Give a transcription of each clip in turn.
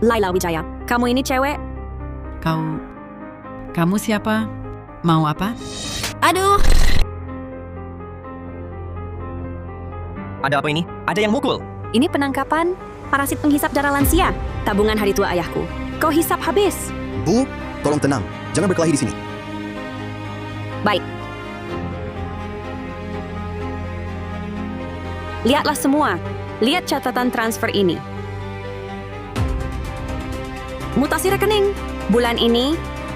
Laila Wijaya, kamu ini cewek? Kamu siapa? Mau apa? Aduh, Ada apa ini? Ada yang mukul. ini penangkapan parasit penghisap darah lansia. Tabungan hari tua ayahku. Kau hisap habis. Bu, tolong tenang. Jangan berkelahi di sini. Baik. Lihatlah semua. Lihat catatan transfer ini. Mutasi rekening.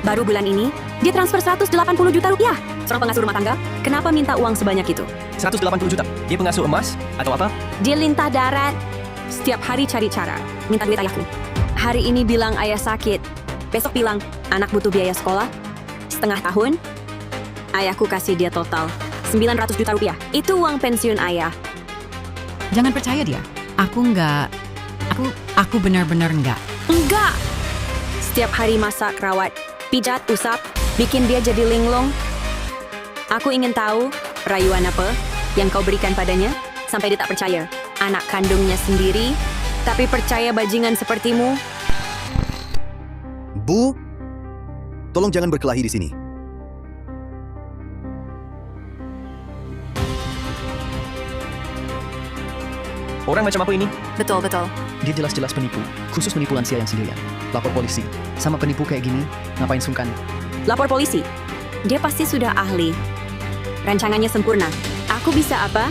Baru bulan ini, dia transfer 180 juta rupiah. Seorang pengasuh rumah tangga, kenapa minta uang sebanyak itu? 180 juta. Dia pengasuh emas atau apa? Dia lintah darat. Setiap hari cari cara. Minta duit ayahku. Hari ini bilang ayah sakit. Besok bilang anak butuh biaya sekolah. Setengah tahun, ayahku kasih dia total 900 juta rupiah. Itu uang pensiun ayah. Jangan percaya dia. Aku benar-benar enggak. Enggak! Setiap hari masak, rawat, pijat, usap, bikin dia jadi linglung. Aku ingin tahu rayuan apa yang kau berikan padanya sampai dia tak percaya. Anak kandungnya sendiri, tapi percaya bajingan sepertimu. Bu, tolong jangan berkelahi di sini. Orang macam apa ini? Betul. Dia jelas-jelas penipu, khusus menipu lansia yang sendirian. Lapor polisi. Sama penipu kayak gini, ngapain sungkan? Lapor polisi. Dia pasti sudah ahli. Rancangannya sempurna. Aku bisa apa?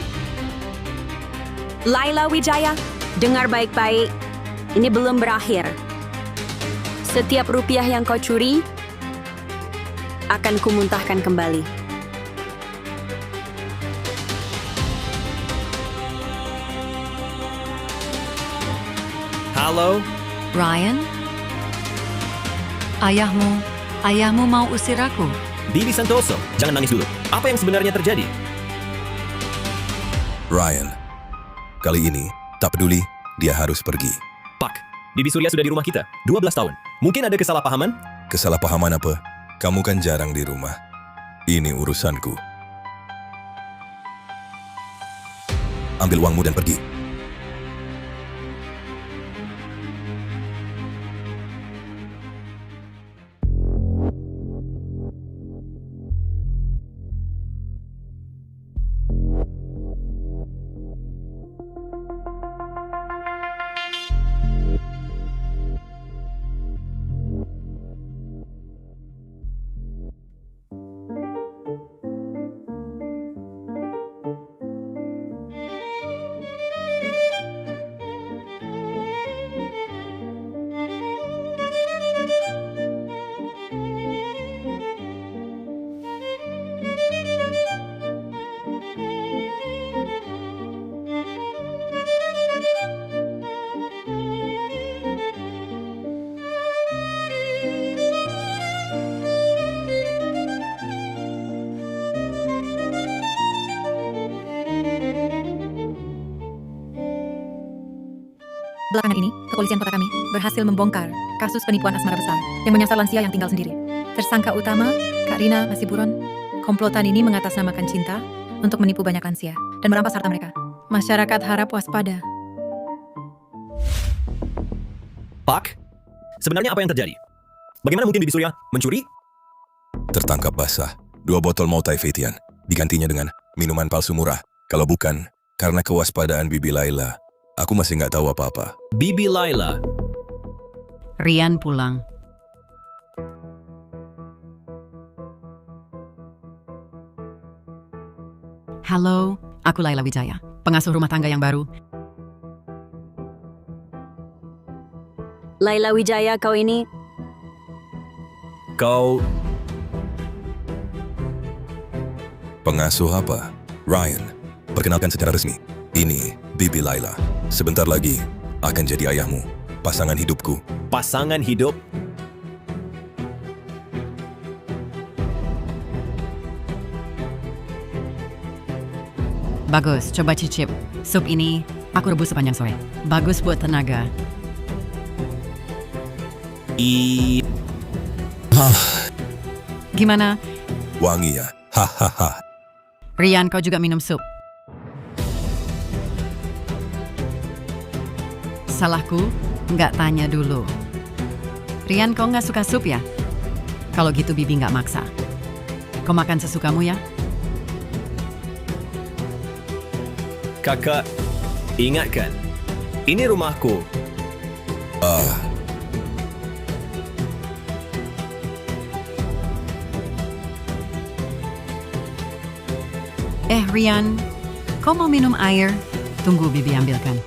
Laila Wijaya, dengar baik-baik. Ini belum berakhir. Setiap rupiah yang kau curi akan kumuntahkan kembali. Halo? Ryan? Ayahmu mau usir aku? Bibi Santoso, jangan nangis dulu. Apa yang sebenarnya terjadi? Ryan, kali ini tak peduli, dia harus pergi. Pak, Bibi Surya sudah di rumah kita 12 tahun. Mungkin ada kesalahpahaman? Kesalahpahaman apa? Kamu kan jarang di rumah. Ini urusanku. Ambil uangmu dan pergi. Belakangan ini, kepolisian kota kami berhasil membongkar kasus penipuan asmara besar yang menyasar lansia yang tinggal sendiri. Tersangka utama, Kak Rina Hasiburon. Komplotan ini mengatasnamakan cinta untuk menipu banyak lansia dan merampas harta mereka. Masyarakat harap waspada. Pak, sebenarnya apa yang terjadi? Bagaimana mungkin Bibi Surya mencuri? Tertangkap basah, 2 botol multivitamin, digantinya dengan minuman palsu murah. Kalau bukan, karena kewaspadaan Bibi Laila, aku masih nggak tahu apa-apa. Bibi Laila. Rian pulang. Halo, aku Laila Wijaya, pengasuh rumah tangga yang baru. Laila Wijaya, kau ini Kau... Pengasuh apa? Ryan, perkenalkan secara resmi. Ini Bibi Laila. Sebentar lagi akan jadi ayahmu, pasangan hidupku. pasangan hidup? Bagus, coba cicip. Sup ini aku rebus sepanjang sore. Bagus buat tenaga. Gimana? Wangi ya? Hahaha. Rian, kau juga minum sup. Salahku, nggak tanya dulu. Rian, kau nggak suka sup ya? Kalau gitu Bibi nggak maksa. Kau makan sesukamu ya? Kakak, ingatkan, ini rumahku. Rian, kau mau minum air? Tunggu Bibi ambilkan.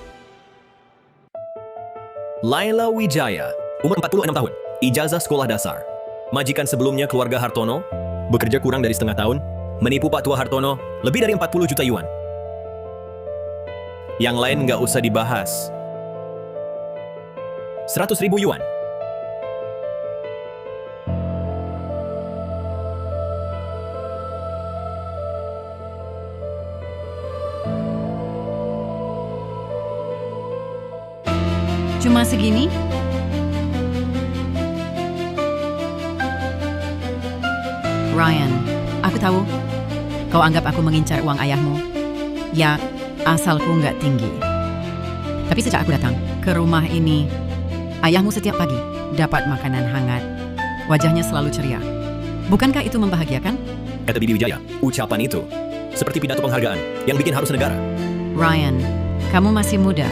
Laila Wijaya, umur 46 tahun, ijazah sekolah dasar. Majikan sebelumnya keluarga Hartono, bekerja kurang dari setengah tahun, menipu Pak Tua Hartono lebih dari 40 juta yuan. Yang lain nggak usah dibahas. 100.000 yuan. Cuma segini? Ryan, aku tahu kau anggap aku mengincar uang ayahmu. Ya, asalku nggak tinggi. Tapi sejak aku datang ke rumah ini, ayahmu setiap pagi dapat makanan hangat. Wajahnya selalu ceria. Bukankah itu membahagiakan? Kata Bibi Wijaya, ucapan itu seperti pidato penghargaan yang bikin harus negara. Ryan, kamu masih muda.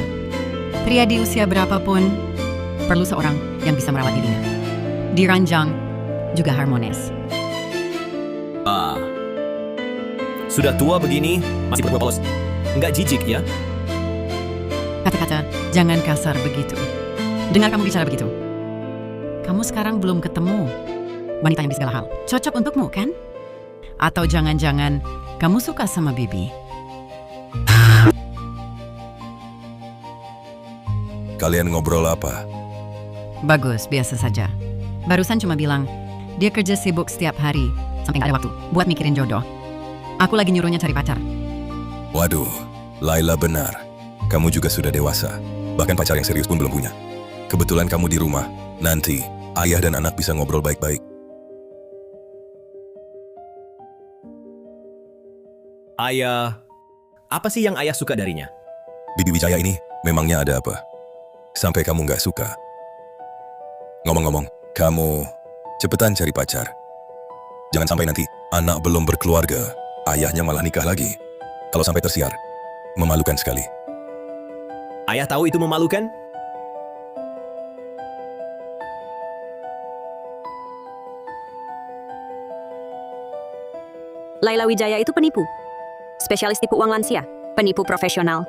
Pria di usia berapapun perlu seorang yang bisa merawat dirinya. Diranjang, juga harmonis. Sudah tua begini, masih berbuat polos. Nggak jijik ya? Kata-kata, jangan kasar begitu. Dengar kamu bicara begitu. Kamu sekarang belum ketemu wanita yang di segala hal. Cocok untukmu, kan? Atau jangan-jangan kamu suka sama Bibi? Kalian ngobrol apa? Bagus, biasa saja. Barusan cuma bilang, dia kerja sibuk setiap hari, sampai nggak ada waktu buat mikirin jodoh. Aku lagi nyuruhnya cari pacar. Waduh, Laila benar. Kamu juga sudah dewasa. Bahkan pacar yang serius pun belum punya. Kebetulan kamu di rumah. Nanti, ayah dan anak bisa ngobrol baik-baik. Ayah, apa sih yang ayah suka darinya? Bibi Wijaya ini, memangnya ada apa? Sampai kamu nggak suka. Ngomong-ngomong, kamu cepetan cari pacar. Jangan sampai nanti anak belum berkeluarga, ayahnya malah nikah lagi. Kalau sampai tersiar, memalukan sekali. Ayah tahu itu memalukan? Laila Wijaya itu penipu. Spesialis tipu uang lansia, penipu profesional.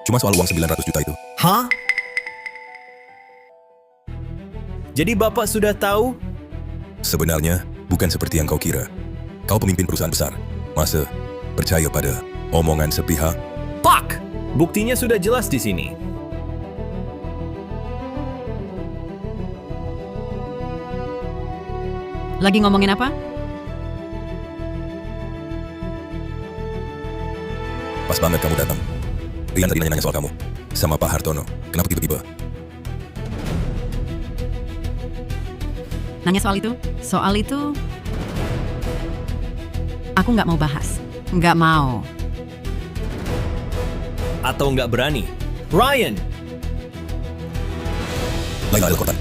Cuma soal uang 900 juta itu. Hah? Jadi Bapak sudah tahu? Sebenarnya, bukan seperti yang kau kira. Kau pemimpin perusahaan besar. Masa percaya pada omongan sepihak? Pak! Buktinya sudah jelas di sini. Lagi ngomongin apa? Pas banget kamu datang. Rian tadi nanya soal kamu. Sama Pak Hartono. Kenapa tiba-tiba? Nanya soal itu? Soal itu, aku nggak mau bahas. Nggak mau. Atau nggak berani? Ryan! Laila Al-Qur'an.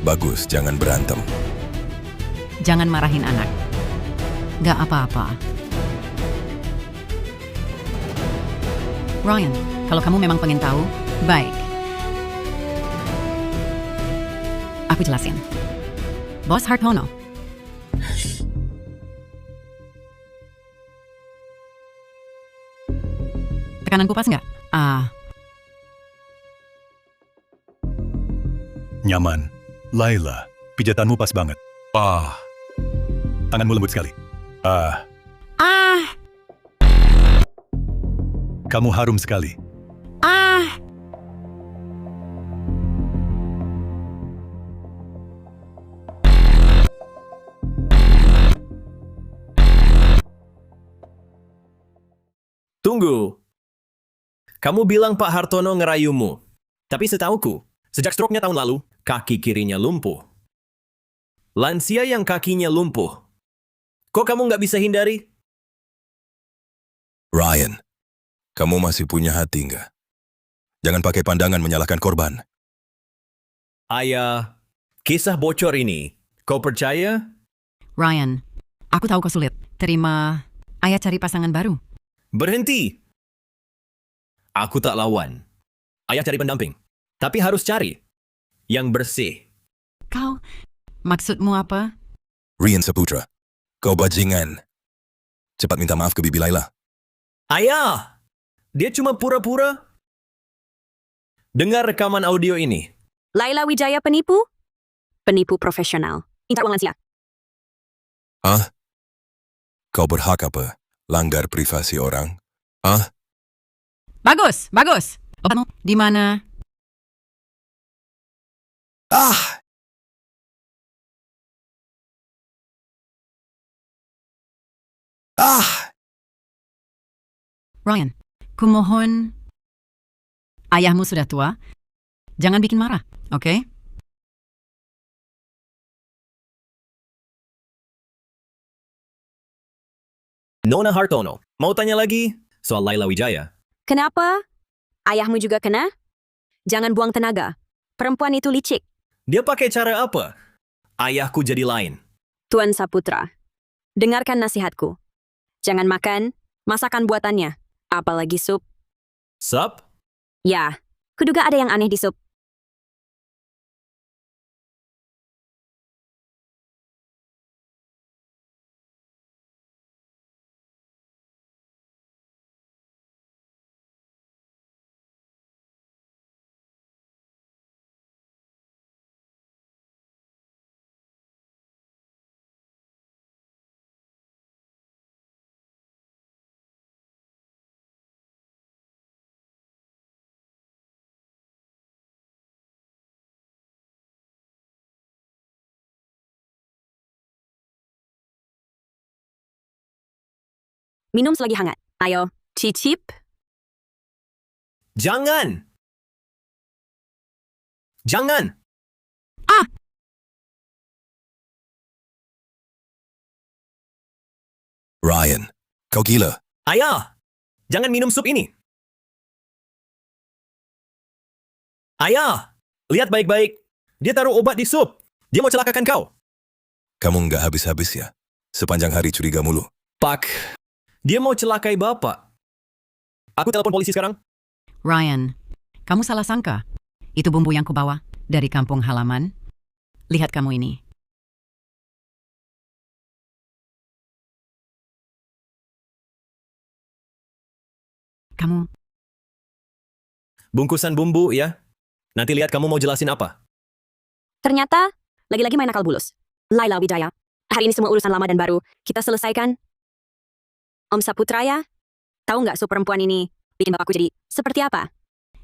Bagus, jangan berantem. Jangan marahin anak. Nggak apa-apa. Ryan, kalau kamu memang pengen tahu, baik. Aku jelasin. Bos Hartono. Tekananku pas nggak? Nyaman. Laila, pijatanmu pas banget. Tanganmu lembut sekali. Kamu harum sekali. Tunggu. Kamu bilang Pak Hartono ngerayumu. Tapi setauku, sejak stroke-nya tahun lalu, kaki kirinya lumpuh. Lansia yang kakinya lumpuh. Kok kamu nggak bisa hindari? Ryan, kamu masih punya hati nggak? Jangan pakai pandangan menyalahkan korban. Ayah, kisah bocor ini, kau percaya? Ryan, aku tahu kau sulit. Terima ayah cari pasangan baru. Berhenti! Aku tak lawan. Ayah cari pendamping. Tapi harus cari yang bersih. Kau, maksudmu apa? Rian Saputra, kau bajingan. Cepat minta maaf ke Bibi Laila. Ayah! Dia cuma pura-pura. Dengar rekaman audio ini. Laila Wijaya penipu? Penipu profesional. Incar uang lansia. Ah? Kau berhak apa? Langgar privasi orang? Ah? Bagus, bagus. Kamu di mana? Ah! Ah! Ryan, kumohon. Ayahmu sudah tua. Jangan bikin marah, oke? Nona Hartono, mau tanya lagi soal Laila Wijaya? Kenapa? Ayahmu juga kena? Jangan buang tenaga. Perempuan itu licik. Dia pakai cara apa? Ayahku jadi lain. Tuan Saputra, dengarkan nasihatku. Jangan makan masakan buatannya, apalagi sup. Sup? Ya, kuduga ada yang aneh di sup. Minum selagi hangat. Ayo, cicip. Jangan! Jangan! Ryan, kau gila. Ayah! Jangan minum sup ini. Ayah! Lihat baik-baik. Dia taruh obat di sup. Dia mau celakakan kau. Kamu nggak habis-habis ya? Sepanjang hari curiga mulu. Pak, dia mau celakai bapak. Aku telepon polisi sekarang. Ryan, kamu salah sangka. Itu bumbu yang kubawa dari kampung halaman. Lihat kamu ini. Kamu, Bungkusan bumbu ya. Nanti lihat kamu mau jelasin apa. Ternyata, lagi-lagi main akal bulus. Laila Wijaya. Hari ini semua urusan lama dan baru kita selesaikan. Om Saputra ya? Tahu nggak sup perempuan ini bikin bapakku jadi seperti apa?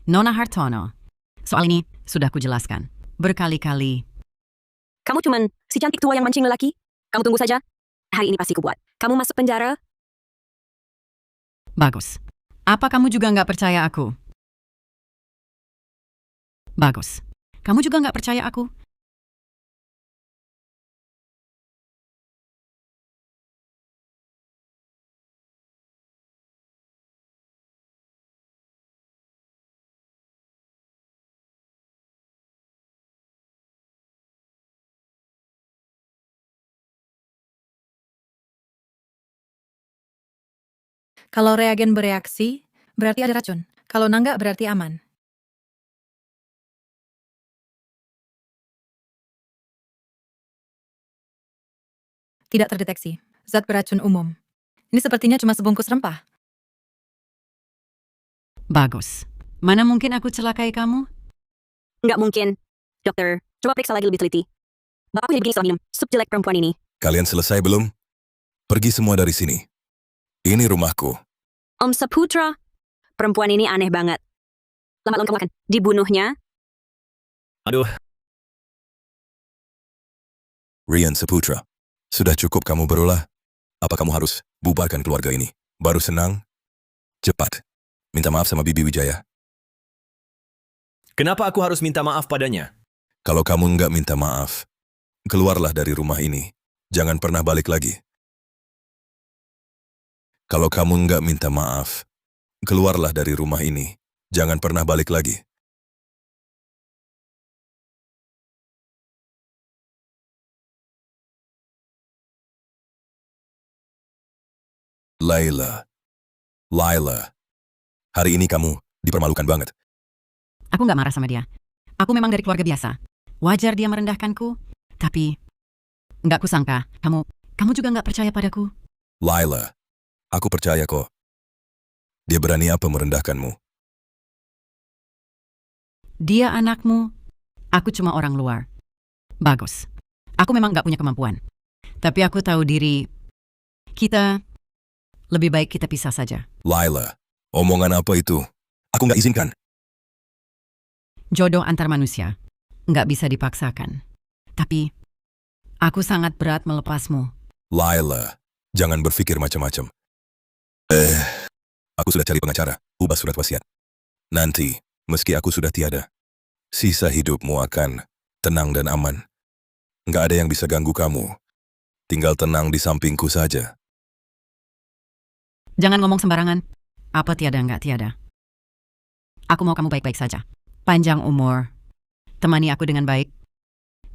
Nona Hartono. Soal ini sudah kujelaskan berkali-kali. Kamu cuman si cantik tua yang mancing lelaki? Kamu tunggu saja. Hari ini pasti kubuat. Kamu masuk penjara. Bagus. Apa kamu juga nggak percaya aku? Bagus. Kamu juga nggak percaya aku? Kalau reagen bereaksi, berarti ada racun. Kalau nanggak, berarti aman. Tidak terdeteksi. Zat beracun umum. Ini sepertinya cuma sebungkus rempah. Bagus. Mana mungkin aku celakai kamu? Nggak mungkin. Dokter, coba periksa lagi lebih teliti. Bapakku jadi begini setelah minum sup jelek perempuan ini. Kalian selesai belum? Pergi semua dari sini. Ini rumahku. Om Saputra, perempuan ini aneh banget. Lama-lama kamu akan dibunuhnya. Aduh, Rian Saputra, sudah cukup kamu berulah. Apa kamu harus bubarkan keluarga ini? Baru senang? Cepat. Minta maaf sama Bibi Wijaya. kenapa aku harus minta maaf padanya? Kalau kamu nggak minta maaf, keluarlah dari rumah ini. Jangan pernah balik lagi. Kalau kamu nggak minta maaf, keluarlah dari rumah ini. Jangan pernah balik lagi. Laila, hari ini kamu dipermalukan banget. Aku nggak marah sama dia. Aku memang dari keluarga biasa. Wajar dia merendahkanku, tapi nggak kusangka kamu juga nggak percaya padaku. Laila, aku percaya kok. Dia berani apa merendahkanmu? Dia anakmu, aku cuma orang luar. Bagus. Aku memang nggak punya kemampuan. Tapi aku tahu diri kita lebih baik kita pisah saja. Laila, omongan apa itu? Aku nggak izinkan. Jodoh antar manusia nggak bisa dipaksakan. Tapi aku sangat berat melepasmu. Laila, jangan berpikir macam-macam. Aku sudah cari pengacara, ubah surat wasiat. Nanti, meski aku sudah tiada, sisa hidupmu akan tenang dan aman. Nggak ada yang bisa ganggu kamu. Tinggal tenang di sampingku saja. Jangan ngomong sembarangan. Apa tiada nggak tiada. Aku mau kamu baik-baik saja. Panjang umur. Temani aku dengan baik.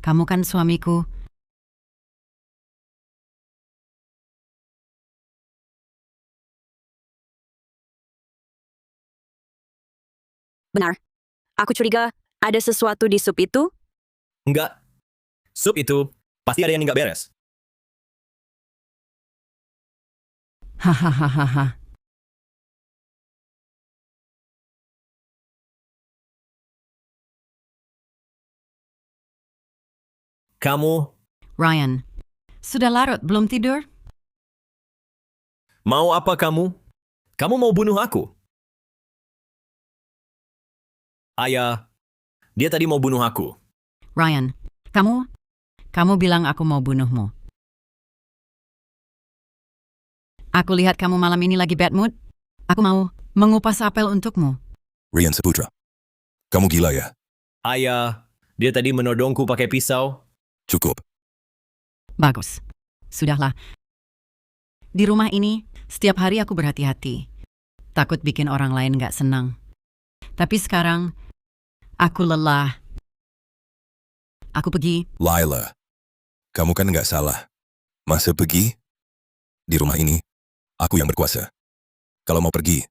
Kamu kan suamiku. Benar. Aku curiga ada sesuatu di sup itu. Enggak. Sup itu pasti ada yang nggak beres. Hahaha. Kamu Ryan, sudah larut belum tidur? mau apa kamu? Kamu mau bunuh aku? Ayah, dia tadi mau bunuh aku. Ryan, kamu bilang aku mau bunuhmu. Aku lihat kamu malam ini lagi bad mood. Aku mau mengupas apel untukmu. Rian Saputra, kamu gila ya? Ayah, dia tadi menodongku pakai pisau. Cukup. Bagus. Sudahlah. Di rumah ini, setiap hari aku berhati-hati. Takut bikin orang lain gak senang. Tapi sekarang, aku lelah. Aku pergi. Laila, kamu kan nggak salah. Masa pergi? Di rumah ini, aku yang berkuasa. Kalau mau pergi,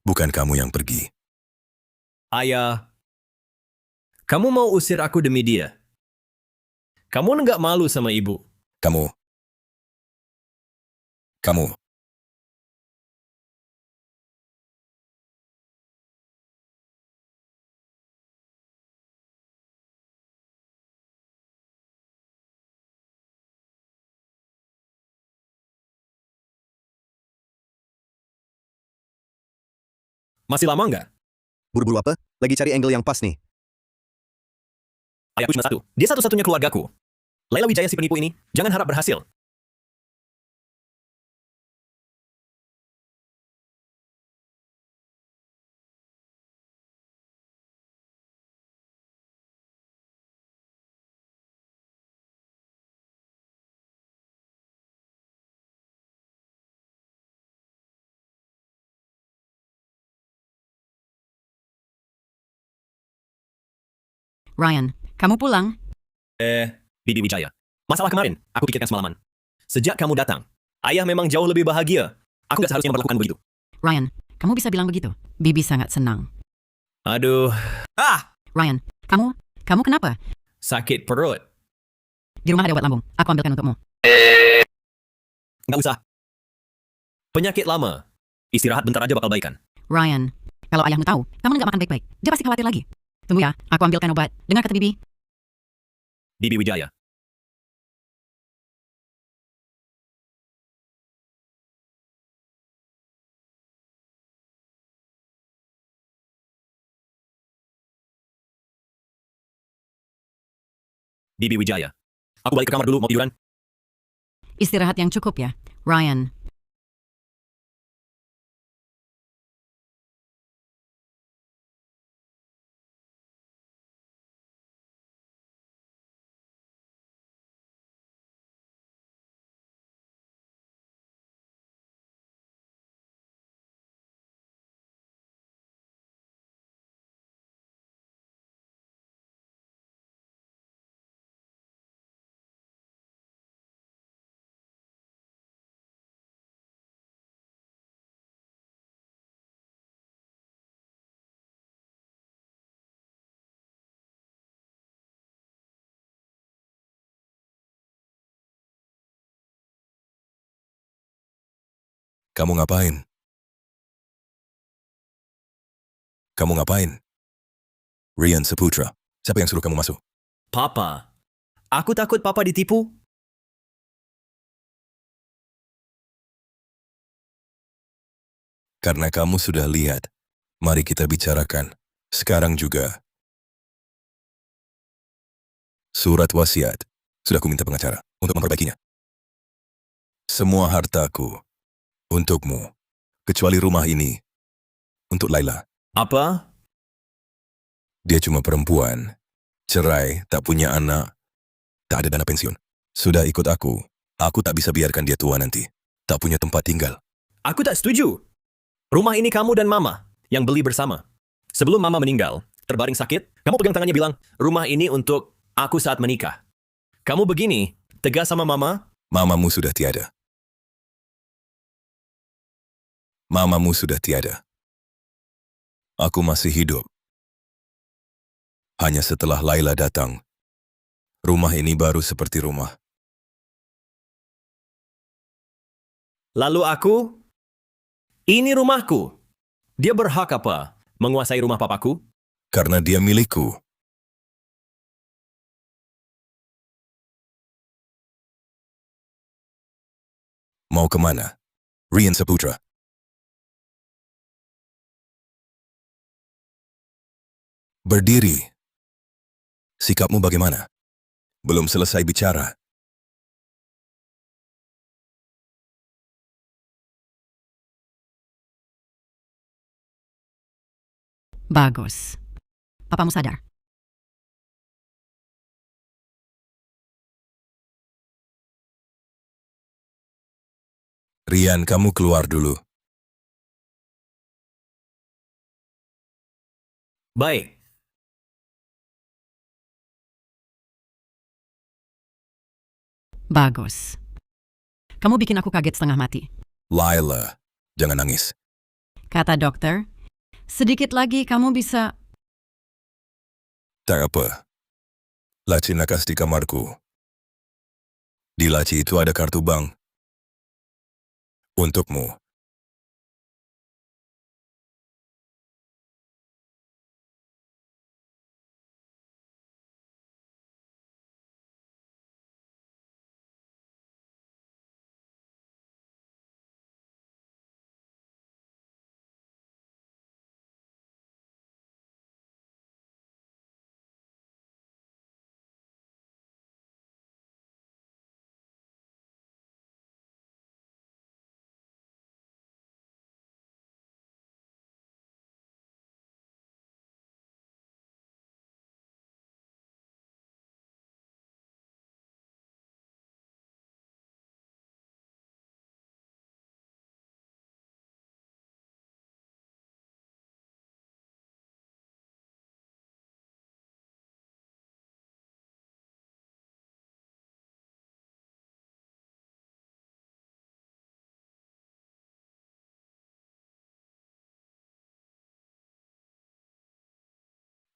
bukan kamu yang pergi. Ayah, kamu mau usir aku demi dia? Kamu nggak malu sama ibu? Kamu. Masih lama nggak? Buru-buru apa? Lagi cari angle yang pas nih. Ayahku cuma satu. Dia satu-satunya keluargaku. Laila Wijaya si penipu ini, jangan harap berhasil. Ryan, kamu pulang? Bibi Wijaya. Masalah kemarin, aku pikirkan semalaman. Sejak kamu datang, ayah memang jauh lebih bahagia. Aku nggak seharusnya memperlakukan begitu. Ryan, kamu bisa bilang begitu. Bibi sangat senang. Aduh. Ryan, kamu kenapa? Sakit perut. Di rumah ada obat lambung. Aku ambilkan untukmu. Nggak usah. Penyakit lama. Istirahat bentar aja bakal baikan. Ryan, kalau ayahmu tahu, kamu nggak makan baik-baik. Dia pasti khawatir lagi. Tunggu ya, aku ambilkan obat. Dengar kata Bibi. Bibi Wijaya. Bibi Wijaya. Aku balik ke kamar dulu, mau tiduran. Istirahat yang cukup ya, Ryan. Kamu ngapain? Kamu ngapain? Ryan Saputra, siapa yang suruh kamu masuk? Papa. Aku takut Papa ditipu. Karena kamu sudah lihat, mari kita bicarakan. Sekarang juga. Surat wasiat. Sudah kuminta pengacara untuk memperbaikinya. Semua hartaku untukmu, kecuali rumah ini untuk Laila. Apa? Dia cuma perempuan, cerai, tak punya anak, tak ada dana pensiun. Sudah ikut aku tak bisa biarkan dia tua nanti. Tak punya tempat tinggal. Aku tak setuju. Rumah ini kamu dan Mama yang beli bersama. Sebelum Mama meninggal, terbaring sakit, kamu pegang tangannya bilang, rumah ini untuk aku saat menikah. Kamu begini, tegas sama Mama? Mamamu sudah tiada. Mamamu sudah tiada. Aku masih hidup. Hanya setelah Laila datang, rumah ini baru seperti rumah. Lalu aku? Ini rumahku. Dia berhak apa? Menguasai rumah papaku? Karena dia milikku. Mau kemana? Ryan Saputra. Berdiri. Sikapmu bagaimana? Belum selesai bicara. Bagus. Papamu sadar. Ryan, kamu keluar dulu. Baik. Bagus. Kamu bikin aku kaget setengah mati. Laila, jangan nangis. Kata dokter, sedikit lagi kamu bisa... Tak apa. Laci nakas di kamarku. Di laci itu ada kartu bank. Untukmu.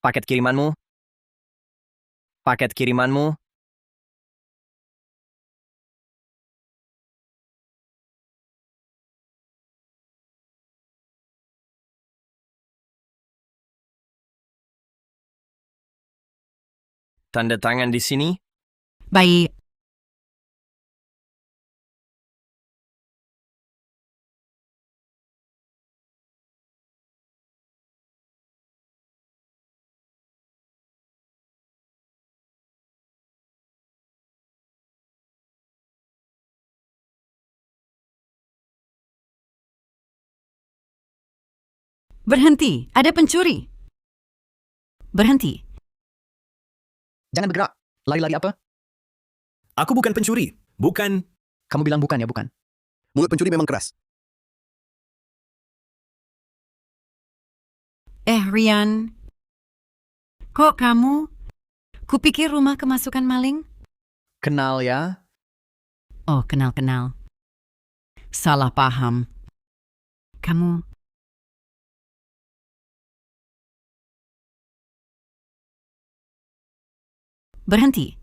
Paket kirimanmu. Paket kirimanmu. Tanda tangan di sini. Baik. Berhenti, ada pencuri. Berhenti. Jangan bergerak. Lari-lari apa? Aku bukan pencuri. Bukan. Kamu bilang bukan ya, bukan? Mulut pencuri memang keras. Ryan. Kok kamu? Kupikir rumah kemasukan maling? Kenal ya? Oh, kenal-kenal. Salah paham. Kamu... Berhenti.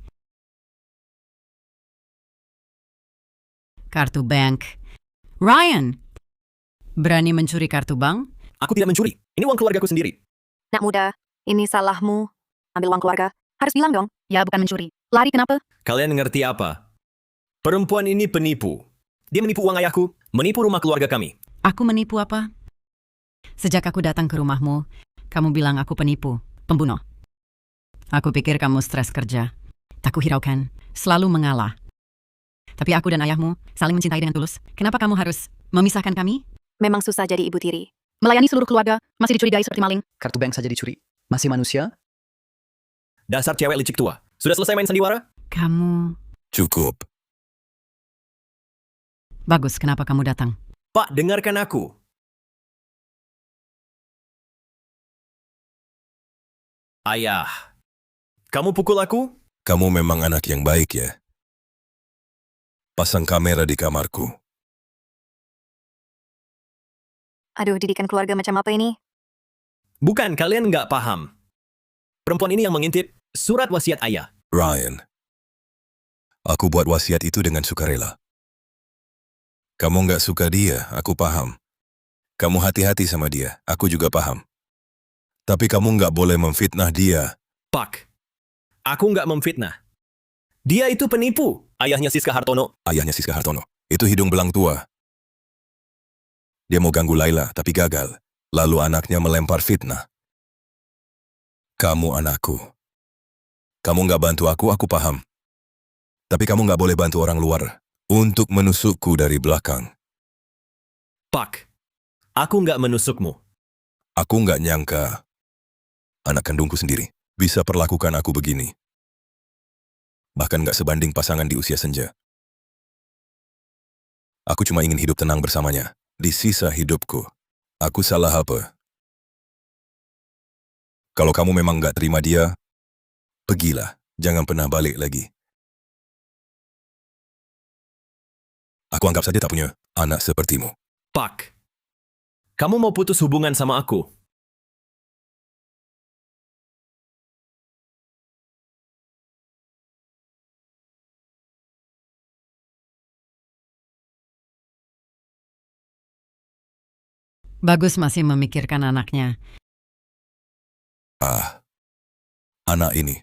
Kartu bank. Ryan, Berani mencuri kartu bank? Aku tidak mencuri. Ini uang keluargaku sendiri. Nak muda, ini salahmu. Ambil uang keluarga. Harus bilang dong. Ya, bukan mencuri. Lari kenapa? Kalian ngerti apa? Perempuan ini penipu. Dia menipu uang ayahku, menipu rumah keluarga kami. Aku menipu apa? Sejak aku datang ke rumahmu, kamu bilang aku penipu, pembunuh. Aku pikir kamu stres kerja. Tak kuhiraukan, selalu mengalah. Tapi aku dan ayahmu saling mencintai dengan tulus. Kenapa kamu harus memisahkan kami? Memang susah jadi ibu tiri. Melayani seluruh keluarga, masih dicurigai seperti maling. Kartu bank saja dicuri. Masih manusia? Dasar cewek licik tua. Sudah selesai main sandiwara? Kamu... Cukup. Bagus, kenapa kamu datang? Pak, dengarkan aku. Ayah, kamu pukul aku? Kamu memang anak yang baik ya. Pasang kamera di kamarku. Aduh, didikan keluarga macam apa ini? Bukan, kalian nggak paham. Perempuan ini yang mengintip surat wasiat ayah. Ryan, aku buat wasiat itu dengan sukarela. Kamu nggak suka dia, aku paham. Kamu hati-hati sama dia, aku juga paham. Tapi kamu nggak boleh memfitnah dia. Pak, aku nggak memfitnah. Dia itu penipu. Ayahnya Siska Hartono. Ayahnya Siska Hartono, itu hidung belang tua. Dia mau ganggu Laila, tapi gagal. Lalu anaknya melempar fitnah. Kamu anakku. Kamu nggak bantu aku paham. Tapi kamu nggak boleh bantu orang luar untuk menusukku dari belakang. Pak, aku nggak menusukmu. Aku nggak nyangka anak kandungku sendiri bisa perlakukan aku begini. Bahkan nggak sebanding pasangan di usia senja. Aku cuma ingin hidup tenang bersamanya. Di sisa hidupku, aku salah apa? Kalau kamu memang nggak terima dia, pergilah. Jangan pernah balik lagi. Aku anggap saja tak punya anak sepertimu. Pak, kamu mau putus hubungan sama aku? Bagus masih memikirkan anaknya. Anak ini.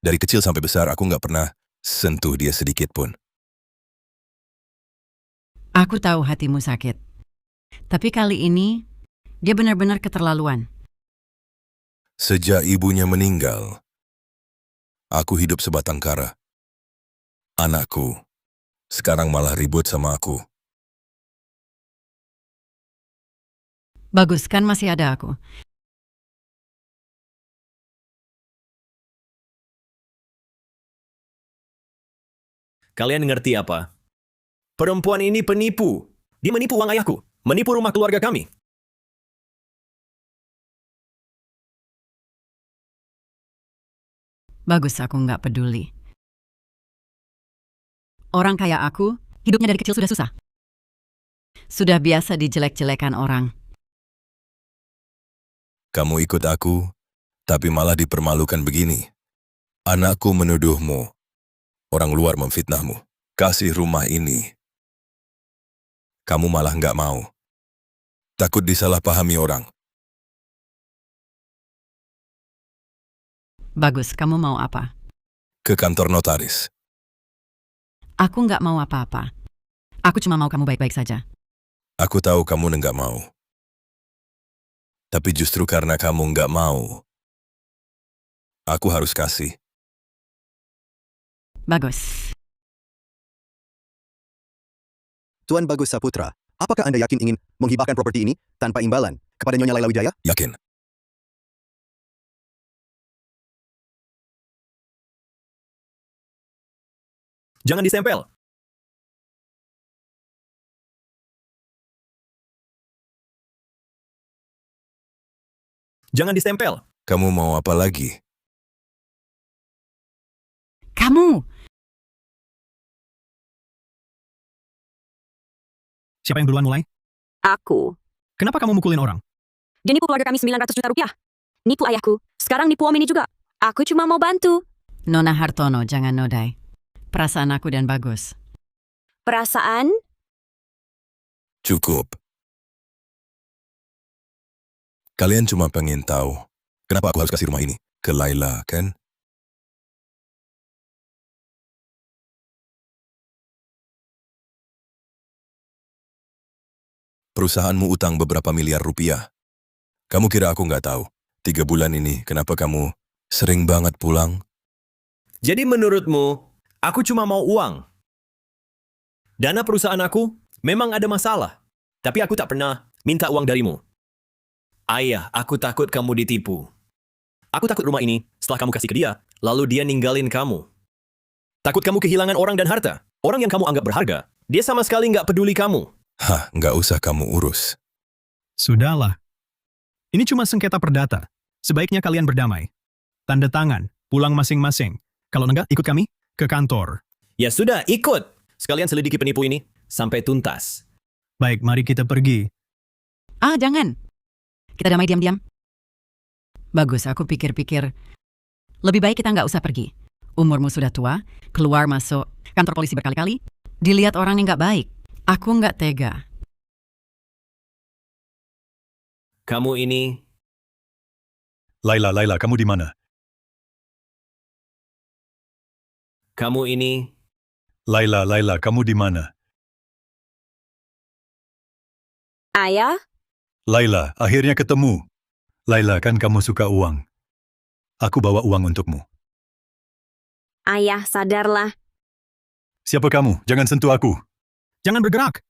Dari kecil sampai besar aku nggak pernah sentuh dia sedikit pun. Aku tahu hatimu sakit. Tapi kali ini, dia benar-benar keterlaluan. Sejak ibunya meninggal, aku hidup sebatang kara. Anakku sekarang malah ribut sama aku. Bagus, kan masih ada aku. Kalian ngerti apa? Perempuan ini penipu. Dia menipu uang ayahku. Menipu rumah keluarga kami. Bagus, aku nggak peduli. Orang kayak aku, hidupnya dari kecil sudah susah. Sudah biasa dijelek-jelekan orang. Kamu ikut aku, tapi malah dipermalukan begini. Anakku menuduhmu. Orang luar memfitnahmu. Kasih rumah ini. Kamu malah nggak mau. Takut disalahpahami orang. Bagus, kamu mau apa? Ke kantor notaris. Aku nggak mau apa-apa. Aku cuma mau kamu baik-baik saja. Aku tahu kamu nggak mau. Tapi justru karena kamu nggak mau, aku harus kasih. Bagus. Tuan Bagus Saputra, apakah Anda yakin ingin menghibahkan properti ini tanpa imbalan kepada Nyonya Laila Wijaya? Yakin? Jangan ditempel. Jangan ditempel. Kamu mau apa lagi? Kamu! Siapa yang duluan mulai? Aku. Kenapa kamu mukulin orang? Dia nipu keluarga kami 900 juta rupiah. Nipu ayahku. Sekarang nipu om ini juga. Aku cuma mau bantu. Nona Hartono, jangan nodai. Perasaan aku dan Bagus. Perasaan? Cukup. Kalian cuma pengen tahu, kenapa aku harus kasih rumah ini ke Laila, kan? Perusahaanmu utang beberapa miliar rupiah. Kamu kira aku nggak tahu? 3 bulan ini, kenapa kamu sering banget pulang? Jadi menurutmu, aku cuma mau uang? Dana perusahaan aku memang ada masalah, tapi aku tak pernah minta uang darimu. Ayah, aku takut kamu ditipu. Aku takut rumah ini, setelah kamu kasih ke dia, lalu dia ninggalin kamu. Takut kamu kehilangan orang dan harta. Orang yang kamu anggap berharga, dia sama sekali nggak peduli kamu. Hah, nggak usah kamu urus. Sudahlah. Ini cuma sengketa perdata. Sebaiknya kalian berdamai. Tanda tangan, pulang masing-masing. Kalau enggak, ikut kami ke kantor. Ya sudah, ikut. Sekalian selidiki penipu ini sampai tuntas. Baik, mari kita pergi. Ah, jangan. Kita damai diam-diam. Bagus, aku pikir-pikir. Lebih baik kita nggak usah pergi. Umurmu sudah tua, keluar masuk kantor polisi berkali-kali. Dilihat orang yang nggak baik. Aku nggak tega. Kamu ini... Laila, kamu di mana? Kamu ini... Laila, kamu di mana? Ayah? Laila, akhirnya ketemu. Laila, kan kamu suka uang. Aku bawa uang untukmu. Ayah, sadarlah. Siapa kamu? Jangan sentuh aku. Jangan bergerak.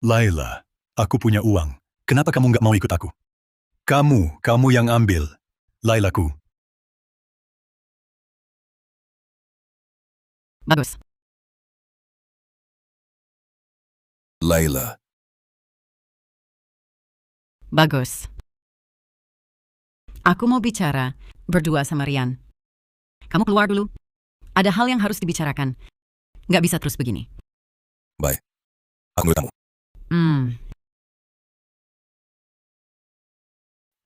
Laila, aku punya uang. Kenapa kamu nggak mau ikut aku? Kamu yang ambil. Lailaku. Bagus. Laila, Bagus. Aku mau bicara berdua sama Rian. Kamu keluar dulu. Ada hal yang harus dibicarakan. Nggak bisa terus begini. baik. Aku nurut kamu.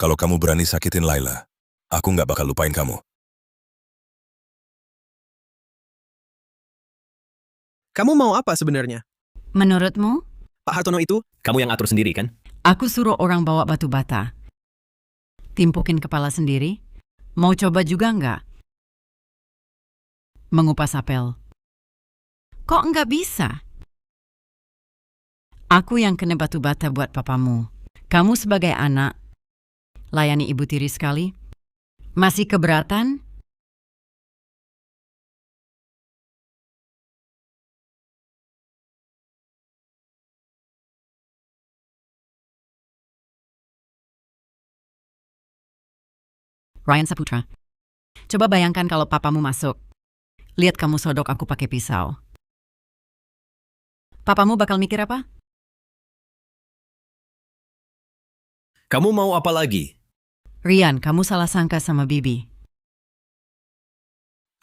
Kalau kamu berani sakitin Laila, aku nggak bakal lupain kamu. Kamu mau apa sebenarnya? Menurutmu? Pak Hartono itu? Kamu yang atur sendiri, kan? Aku suruh orang bawa batu bata. Timpukin kepala sendiri. Mau coba juga nggak? Mengupas apel. Kok nggak bisa? Aku yang kena batu bata buat papamu. Kamu sebagai anak, layani ibu tiri sekali. Masih keberatan? Ryan Saputra. Coba bayangkan kalau papamu masuk. Lihat kamu sodok aku pakai pisau. Papamu bakal mikir apa? Kamu mau apa lagi? Rian, kamu salah sangka sama Bibi.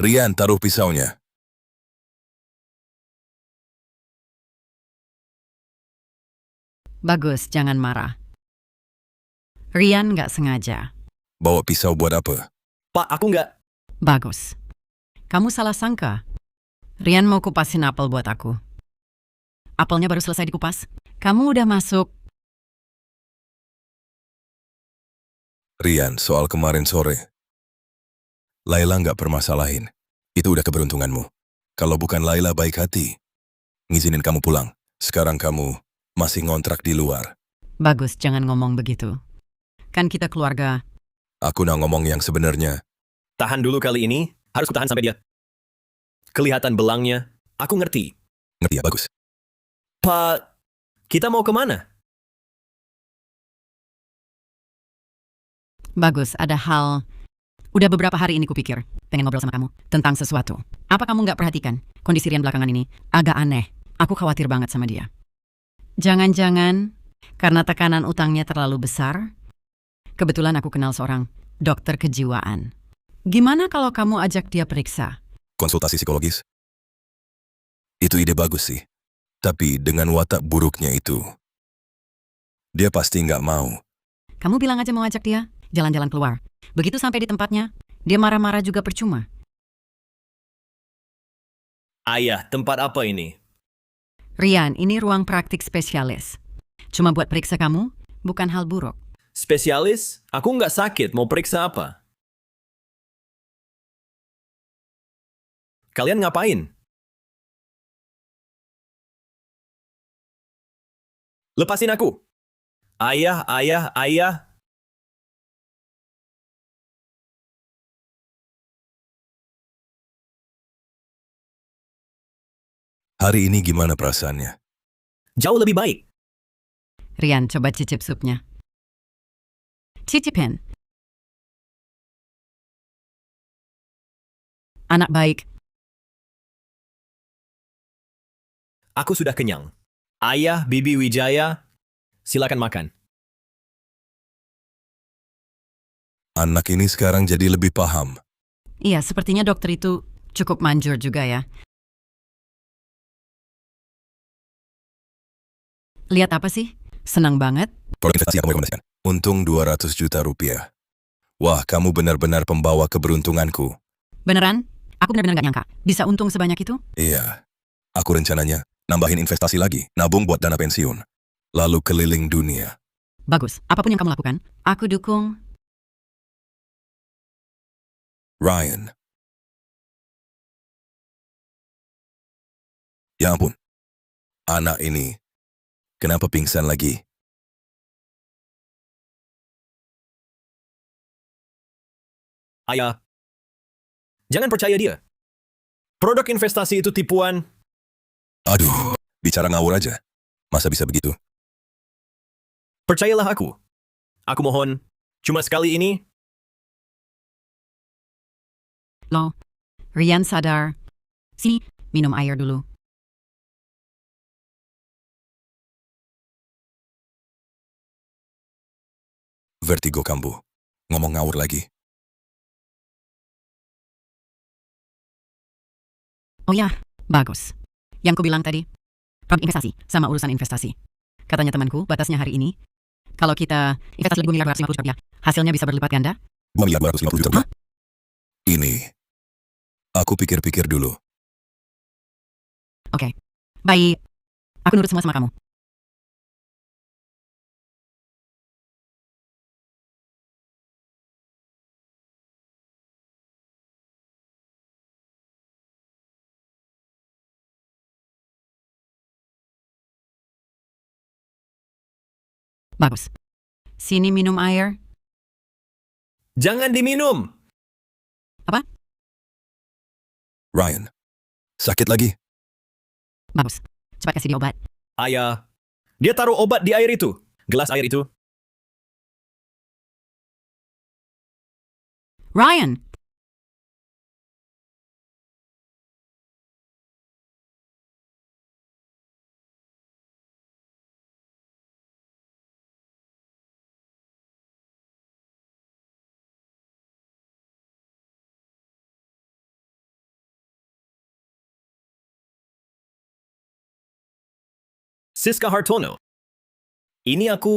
Rian, taruh pisaunya. Bagus, jangan marah. Rian nggak sengaja. Bawa pisau buat apa? Pak, aku nggak... Bagus. Kamu salah sangka. Rian mau kupasin apel buat aku. Apelnya baru selesai dikupas. Kamu udah masuk. Rian, soal kemarin sore. Laila nggak permasalahin. Itu udah keberuntunganmu. Kalau bukan Laila baik hati, ngizinin kamu pulang. Sekarang kamu masih ngontrak di luar. Bagus, jangan ngomong begitu. Kan kita keluarga. Aku nak ngomong yang sebenarnya. Tahan dulu kali ini. Harus kutahan sampai dia. Kelihatan belangnya. Aku ngerti. Ngerti ya, bagus. Pak, kita mau kemana? Bagus, ada hal. Udah beberapa hari ini kupikir. Pengen ngobrol sama kamu. Tentang sesuatu. Apa kamu nggak perhatikan? Kondisi Rian belakangan ini agak aneh. Aku khawatir banget sama dia. Jangan-jangan karena tekanan utangnya terlalu besar. Kebetulan aku kenal seorang dokter kejiwaan. Gimana kalau kamu ajak dia periksa? Konsultasi psikologis? Itu ide bagus sih. Tapi dengan watak buruknya itu, dia pasti nggak mau. Kamu bilang aja mau ajak dia jalan-jalan keluar. Begitu sampai di tempatnya, dia marah-marah juga percuma. Ayah, tempat apa ini? Rian, ini ruang praktik spesialis. Cuma buat periksa kamu, bukan hal buruk. Spesialis? Aku nggak sakit, mau periksa apa? Kalian ngapain? Lepasin aku! Ayah, ayah, ayah! Hari ini gimana perasaannya? Jauh lebih baik. Rian, coba cicip supnya. Cicipin. Anak baik. Aku sudah kenyang. Ayah, Bibi Wijaya, silakan makan. Anak ini sekarang jadi lebih paham. Iya, sepertinya dokter itu cukup manjur juga ya. Lihat apa sih? Senang banget. Produk investasi yang kamu rekomendasikan. Untung 200 juta rupiah. Wah, kamu benar-benar pembawa keberuntunganku. Beneran? Aku benar-benar gak nyangka. Bisa untung sebanyak itu? Iya. Aku rencananya nambahin investasi lagi, nabung buat dana pensiun. Lalu keliling dunia. Bagus. Apapun yang kamu lakukan, aku dukung. Ryan. Ya ampun. Anak ini. Kenapa pingsan lagi? Ayah, jangan percaya dia. Produk investasi itu tipuan. Aduh, bicara ngawur aja. Masa bisa begitu? Percayalah aku. Aku mohon, cuma sekali ini. Lo, Rian sadar. Sini, minum air dulu. Vertigo kambuh. Ngomong ngawur lagi. Oh ya, bagus. Yang ku bilang tadi, produk investasi sama urusan investasi. Katanya temanku, batasnya hari ini, kalau kita investasi 2 miliar 250 juta rupiah, hasilnya bisa berlipat ganda. 2 miliar 250 juta rupiah. Ini. Aku pikir-pikir dulu. Oke, baik. Aku nurut semua sama kamu. Bagus. Sini minum air. Jangan diminum. Apa? Ryan. Sakit lagi? Bagus. Cepat kasih dia obat. Ayah, dia taruh obat di air itu. Gelas air itu. Ryan! Siska Hartono. Ini aku...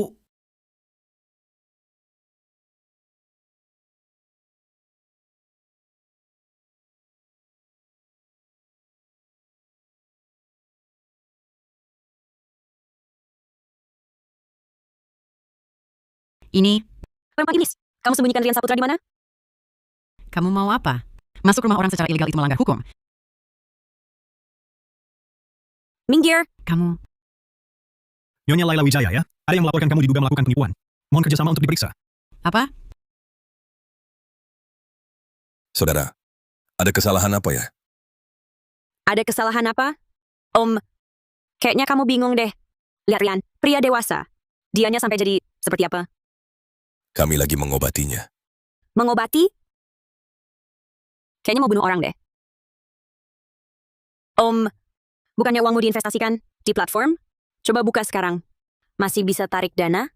Ini, Perempuan iblis, kamu sembunyikan Rian Saputra di mana? kamu mau apa? Masuk rumah orang secara ilegal itu melanggar hukum. Minggir. Kamu, Nyonya Laila Wijaya ya? Ada yang melaporkan kamu diduga melakukan penipuan. Mohon kerjasama untuk diperiksa. apa? Saudara, ada kesalahan apa ya? Ada kesalahan apa? Om, kayaknya kamu bingung deh. Lihat Rian, pria dewasa. Dianya sampai jadi seperti apa? Kami lagi mengobatinya. Mengobati? Kayaknya mau bunuh orang deh. Om, bukannya uangmu diinvestasikan di platform? Coba buka sekarang. Masih bisa tarik dana?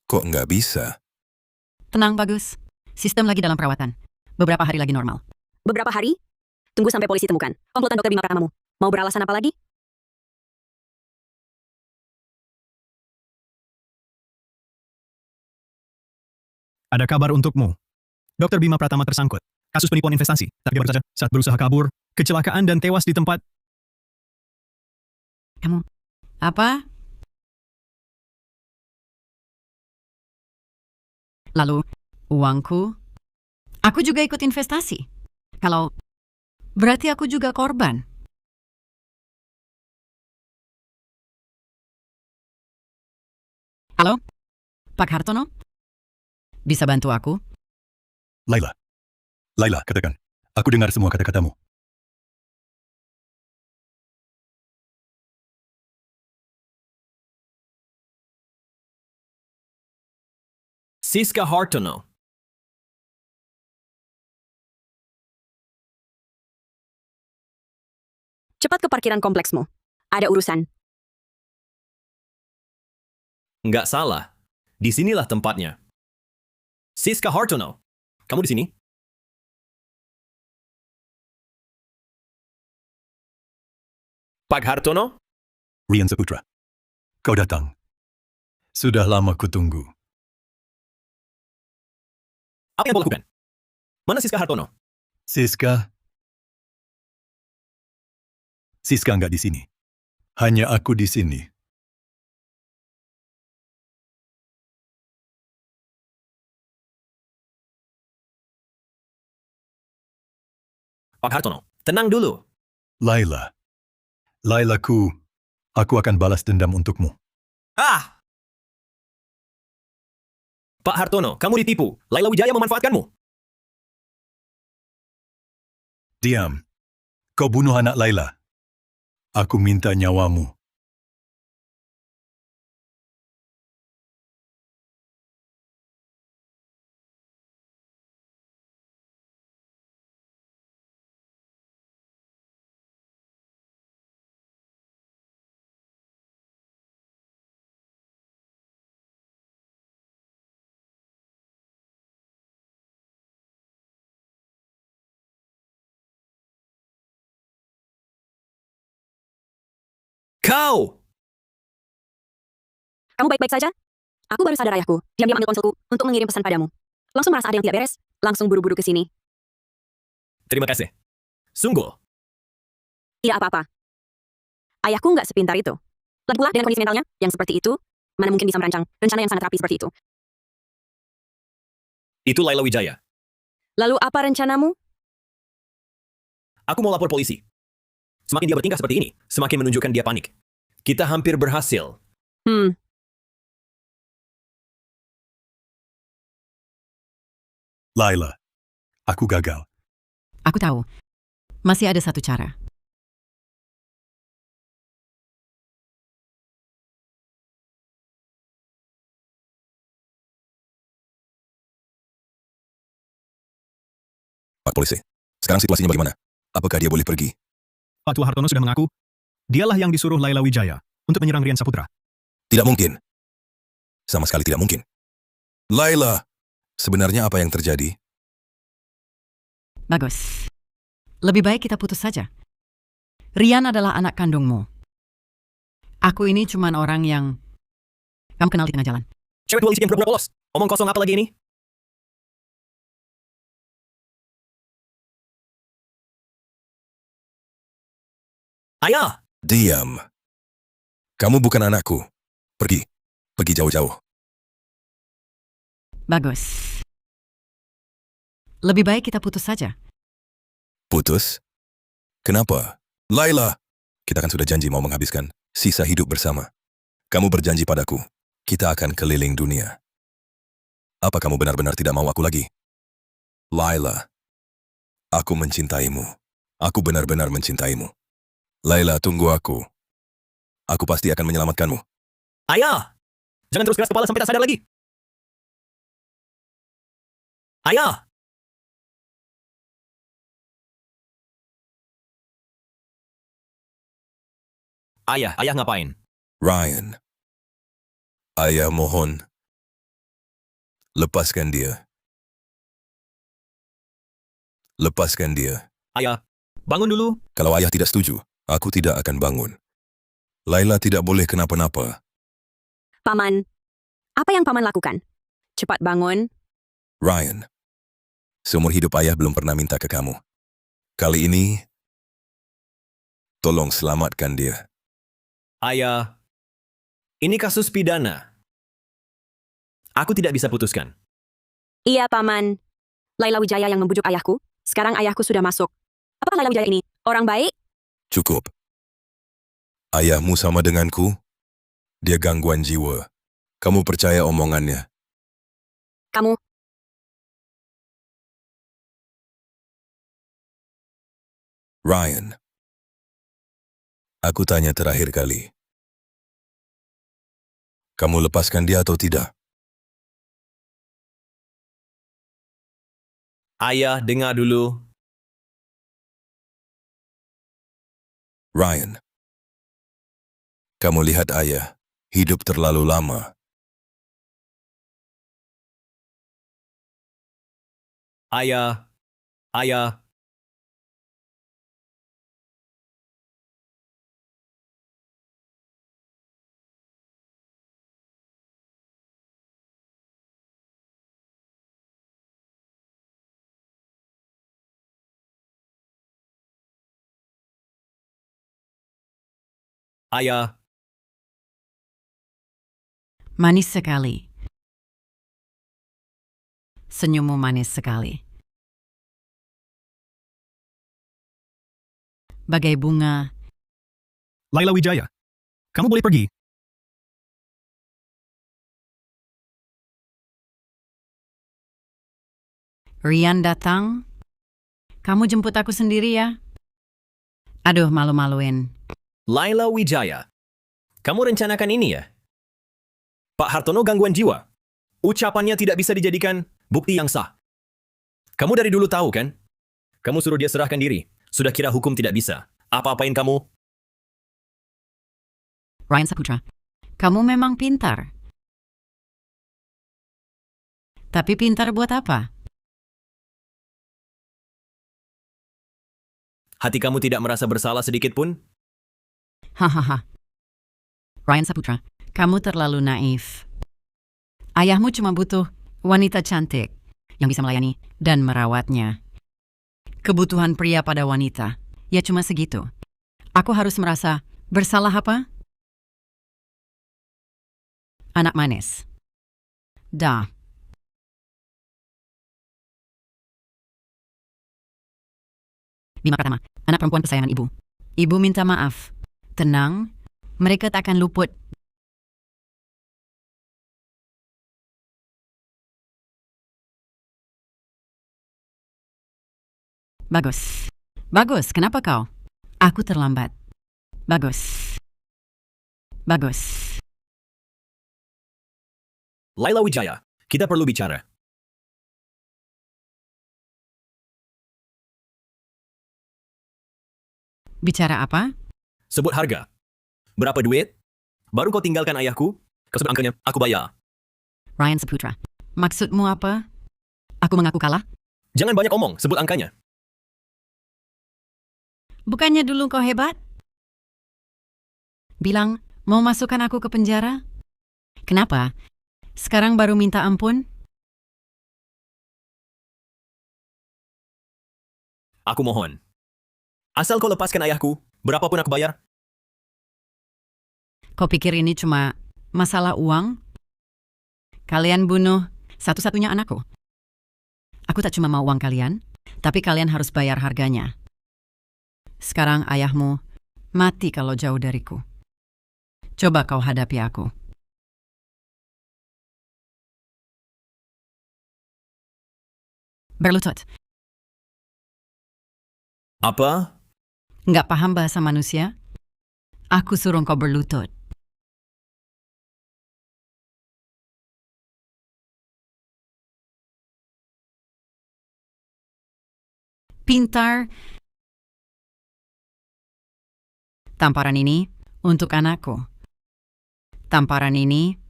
Kok nggak bisa? Tenang, bagus. Sistem lagi dalam perawatan. Beberapa hari lagi normal. Beberapa hari? Tunggu sampai polisi temukan. Komplotan dokter Bima Pratamamu. Mau beralasan apa lagi? Ada kabar untukmu. Dr. Bima Pratama tersangkut. Kasus penipuan investasi. Tapi baru saja saat berusaha kabur, kecelakaan dan tewas di tempat. Kamu apa? Lalu uangku? Aku juga ikut investasi. Kalau berarti aku juga korban. Halo? Pak Hartono? Bisa bantu aku? Laila. Laila, katakan. Aku dengar semua kata-katamu. Siska Hartono. Cepat ke parkiran kompleksmu. Ada urusan. Nggak salah. Disinilah tempatnya. Siska Hartono, kamu di sini? Pak Hartono? Rian Saputra. Kau datang. Sudah lama kutunggu. Apa yang kau lakukan? Mana Siska Hartono? Siska nggak di sini. Hanya aku di sini. Pak Hartono, tenang dulu. Laila. Lailaku, aku akan balas dendam untukmu. Ah! Pak Hartono, kamu ditipu. Laila Wijaya memanfaatkanmu. Diam. Kau bunuh anak Laila. Aku minta nyawamu. Kau! Kamu baik-baik saja? Aku baru sadar ayahku. Diam-diam ambil ponselku untuk mengirim pesan padamu. Langsung merasa ada yang tidak beres. Langsung buru-buru ke sini. Terima kasih. Sungguh. Tidak apa-apa. Ayahku nggak sepintar itu. Lagi pula dengan kondisi mentalnya yang seperti itu, mana mungkin bisa merancang rencana yang sangat rapi seperti itu. Itu Laila Wijaya. Lalu apa rencanamu? Aku mau lapor polisi. Semakin dia bertingkah seperti ini, semakin menunjukkan dia panik. Kita hampir berhasil. Laila, aku gagal. Aku tahu. Masih ada satu cara. Pak Polisi, sekarang situasinya bagaimana? Apakah dia boleh pergi? Pak Tua Hartono sudah mengaku, dialah yang disuruh Laila Wijaya untuk menyerang Rian Saputra. Tidak mungkin. Sama sekali tidak mungkin. Laila, sebenarnya apa yang terjadi? Bagus. Lebih baik kita putus saja. Rian adalah anak kandungmu. Aku ini cuman orang yang kamu kenal di tengah jalan. Cewek dualistik yang pura-pura polos. Omong kosong apa lagi ini? Ayah! Diam. Kamu bukan anakku. Pergi. Pergi jauh-jauh. Bagus. Lebih baik kita putus saja. Putus? Kenapa? Laila, kita kan sudah janji mau menghabiskan sisa hidup bersama. Kamu berjanji padaku, kita akan keliling dunia. Apa kamu benar-benar tidak mau aku lagi? Laila, aku mencintaimu. Aku benar-benar mencintaimu. Laila, tunggu aku. Aku pasti akan menyelamatkanmu. Ayah! Jangan terus keras kepala sampai tak sadar lagi. Ayah! Ayah ngapain? Ryan, ayah mohon, lepaskan dia. Lepaskan dia. Ayah, bangun dulu. Kalau ayah tidak setuju, aku tidak akan bangun. Laila tidak boleh kenapa-napa. Paman, apa yang Paman lakukan? Cepat bangun. Ryan, Seumur hidup ayah belum pernah minta ke kamu. Kali ini, tolong selamatkan dia. Ayah, ini kasus pidana. Aku tidak bisa putuskan. Iya, Paman. Laila Wijaya yang membujuk ayahku. Sekarang ayahku sudah masuk. Apakah Laila Wijaya ini orang baik? Cukup. Ayahmu sama denganku. Dia gangguan jiwa. Kamu percaya omongannya? Kamu, Ryan. Aku tanya terakhir kali. Kamu lepaskan dia atau tidak? Ayah, dengar dulu. Ryan. Kamu lihat ayah hidup terlalu lama. Ayah, ayah. Ayah, Manis sekali. Senyummu manis sekali. Bagai bunga. Laila Wijaya, kamu boleh pergi. Rian datang. Kamu jemput aku sendiri ya? Aduh, malu-maluin. Laila Wijaya. Kamu rencanakan ini ya? Pak Hartono gangguan jiwa. Ucapannya tidak bisa dijadikan bukti yang sah. Kamu dari dulu tahu kan? Kamu suruh dia serahkan diri. Sudah kira hukum tidak bisa. Apa-apain kamu? Ryan Saputra, kamu memang pintar. Tapi pintar buat apa? Hati kamu tidak merasa bersalah sedikit pun? Hahaha. Ryan Saputra, kamu terlalu naif. Ayahmu cuma butuh wanita cantik yang bisa melayani dan merawatnya. Kebutuhan pria pada wanita, ya cuma segitu. Aku harus merasa bersalah apa? Anak manis. Dah. Bima Pratama, anak perempuan kesayangan ibu. Ibu minta maaf. Tenang, mereka tak akan luput. Bagus. Bagus, kenapa kau? Aku terlambat. Bagus. Bagus. Laila Wijaya, kita perlu bicara. Bicara apa? Sebut harga. Berapa duit? Baru kau tinggalkan ayahku? Kau sebut angkanya, aku bayar. Ryan Saputra, maksudmu apa? Aku mengaku kalah? Jangan banyak omong, sebut angkanya. Bukannya dulu kau hebat? Bilang, mau masukkan aku ke penjara? Kenapa? Sekarang baru minta ampun? Aku mohon. Asal kau lepaskan ayahku, berapapun aku bayar. Kau pikir ini cuma masalah uang? Kalian bunuh satu-satunya anakku. Aku tak cuma mau uang kalian, tapi kalian harus bayar harganya. Sekarang ayahmu mati kalau jauh dariku. Coba kau hadapi aku. Berlutut. Apa? Nggak paham bahasa manusia? Aku suruh kau berlutut. Pintar. Tamparan ini untuk anakku. Tamparan ini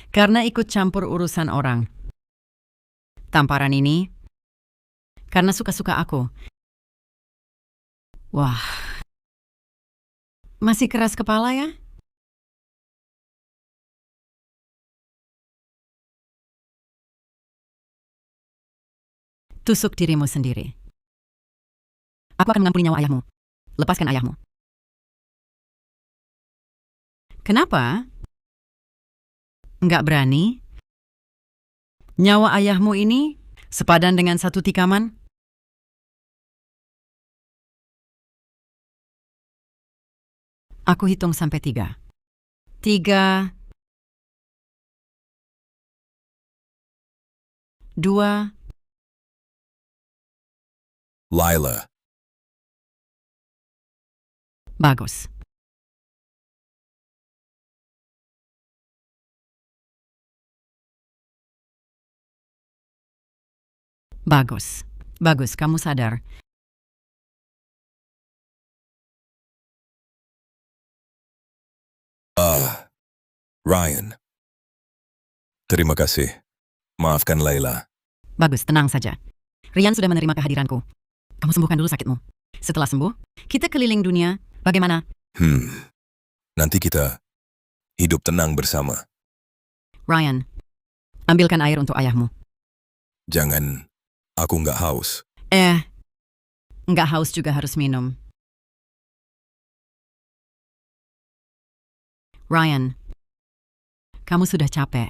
karena ikut campur urusan orang. Tamparan ini karena suka-suka aku. Wah. Masih keras kepala ya? tusuk dirimu sendiri. Aku akan mengampuni nyawa ayahmu. Lepaskan ayahmu. Kenapa? Enggak berani? Nyawa ayahmu ini sepadan dengan satu tikaman? Aku hitung sampai 3. 3, 2, Laila, bagus. Bagus. Bagus, kamu sadar. Ryan. Terima kasih. Maafkan Laila. Bagus, tenang saja. Ryan sudah menerima kehadiranku. Kamu sembuhkan dulu sakitmu. Setelah sembuh, kita keliling dunia. Bagaimana? Nanti kita hidup tenang bersama. Ryan, ambilkan air untuk ayahmu. Jangan, aku nggak haus. Nggak haus juga harus minum. Ryan, kamu sudah capek.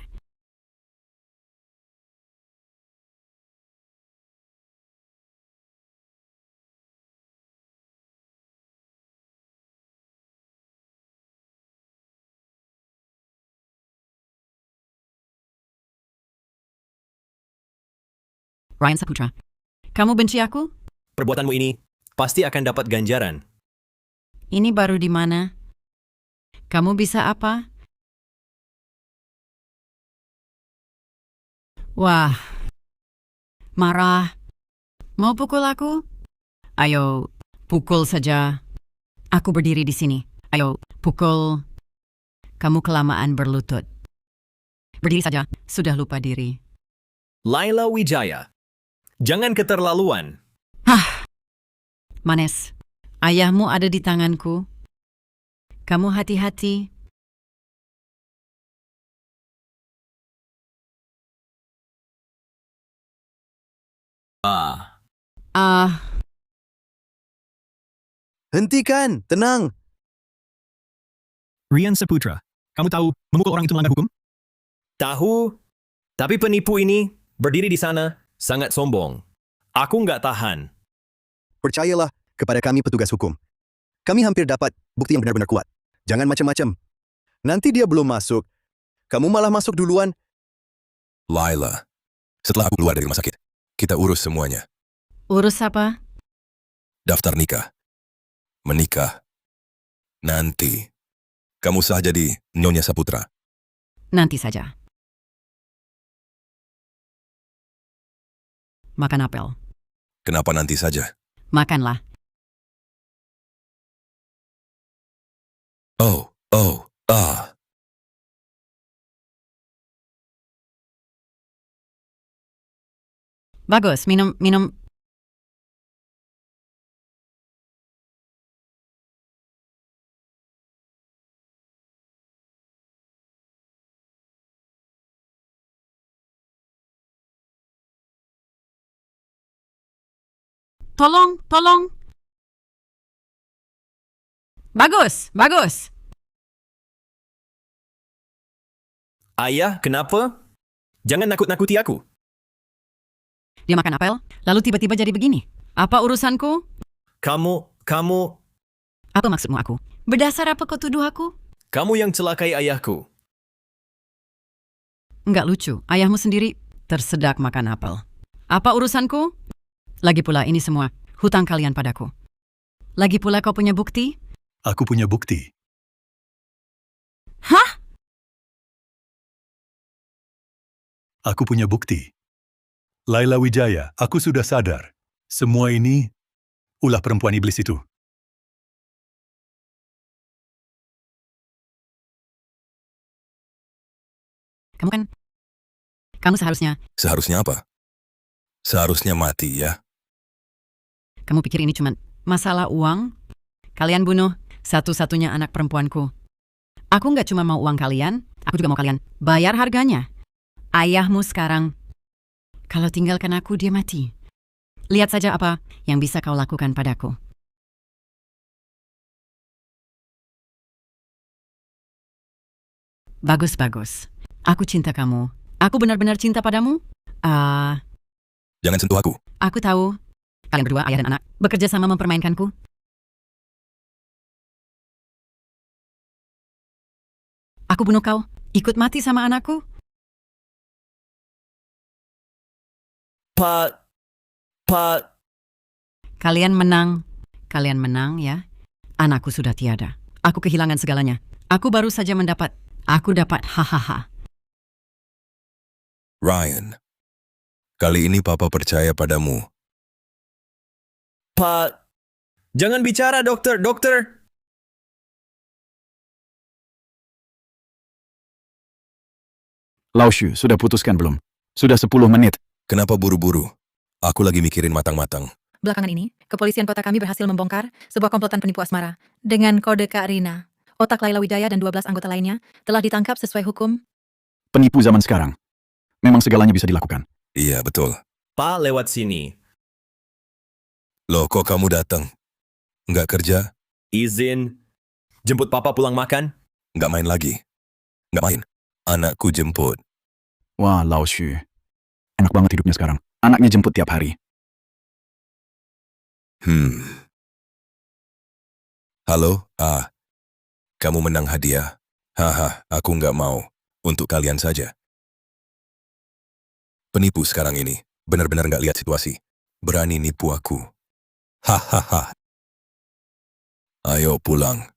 Ryan Saputra, kamu benci aku? Perbuatanmu ini pasti akan dapat ganjaran. Ini baru di mana? Kamu bisa apa? Wah, marah. Mau pukul aku? Ayo, pukul saja. Aku berdiri di sini. Ayo, pukul. Kamu kelamaan berlutut. Berdiri saja, sudah lupa diri. Laila Wijaya, jangan keterlaluan. Manes, ayahmu ada di tanganku. Kamu hati-hati. Hentikan, tenang. Ryan Saputra, kamu tahu memukul orang itu melanggar hukum? Tahu, tapi penipu ini berdiri di sana sangat sombong. Aku nggak tahan. Percayalah kepada kami petugas hukum. Kami hampir dapat bukti yang benar-benar kuat. Jangan macam-macam. Nanti dia belum masuk. Kamu malah masuk duluan. Laila, setelah aku keluar dari rumah sakit, kita urus semuanya. Urus apa? Daftar nikah. Menikah. Nanti. Kamu sah jadi Nyonya Saputra. Nanti saja. Makan apel. Kenapa nanti saja? Makanlah. Oh. Bagus, minum. Tolong. Bagus. Ayah, kenapa? Jangan nakut-nakuti aku. Dia makan apel, lalu tiba-tiba jadi begini. Apa urusanku? Kamu, Apa maksudmu aku? Berdasar apa kau tuduh aku? kamu yang celakai ayahku. Enggak lucu, ayahmu sendiri tersedak makan apel. Apa urusanku? Lagi pula ini semua hutang kalian padaku. Lagi pula kau punya bukti? Aku punya bukti. Hah? Aku punya bukti. Laila Wijaya, aku sudah sadar. Semua ini ulah perempuan iblis itu. Kamu seharusnya, Seharusnya apa? Seharusnya mati, ya? kamu pikir ini cuma masalah uang? Kalian bunuh satu-satunya anak perempuanku. Aku nggak cuma mau uang kalian, aku juga mau kalian bayar harganya. Ayahmu sekarang, kalau tinggalkan aku, dia mati. Lihat saja apa yang bisa kau lakukan padaku. Bagus. Aku cinta kamu. Aku benar-benar cinta padamu. Jangan sentuh aku. Aku tahu. Kalian berdua, ayah dan anak, bekerja sama mempermainkanku. Aku bunuh kau. Ikut mati sama anakku. Pak. Kalian menang ya. Anakku sudah tiada. Aku kehilangan segalanya. Aku baru saja mendapat. Aku dapat hahaha. Ryan, kali ini Papa percaya padamu. Pak. Jangan bicara, dokter. Laoshu, sudah putuskan belum? Sudah 10 menit. Kenapa buru-buru? Aku lagi mikirin matang-matang. Belakangan ini, kepolisian kota kami berhasil membongkar sebuah komplotan penipu asmara. Dengan kode Kak Rina, otak Laila Wijaya dan 12 anggota lainnya telah ditangkap sesuai hukum. Penipu zaman sekarang. Memang segalanya bisa dilakukan. Iya, betul. Pak lewat sini. Loh, kok kamu datang? Nggak kerja? Izin. Jemput papa pulang makan? Nggak main lagi? Nggak main? Anakku jemput. Wah, Laoshu. Enak banget hidupnya sekarang. Anaknya jemput tiap hari. Halo? Kamu menang hadiah. Haha, aku nggak mau. Untuk kalian saja. Penipu sekarang ini. Benar-benar nggak lihat situasi. Berani nipu aku. Hahaha. Ayo pulang.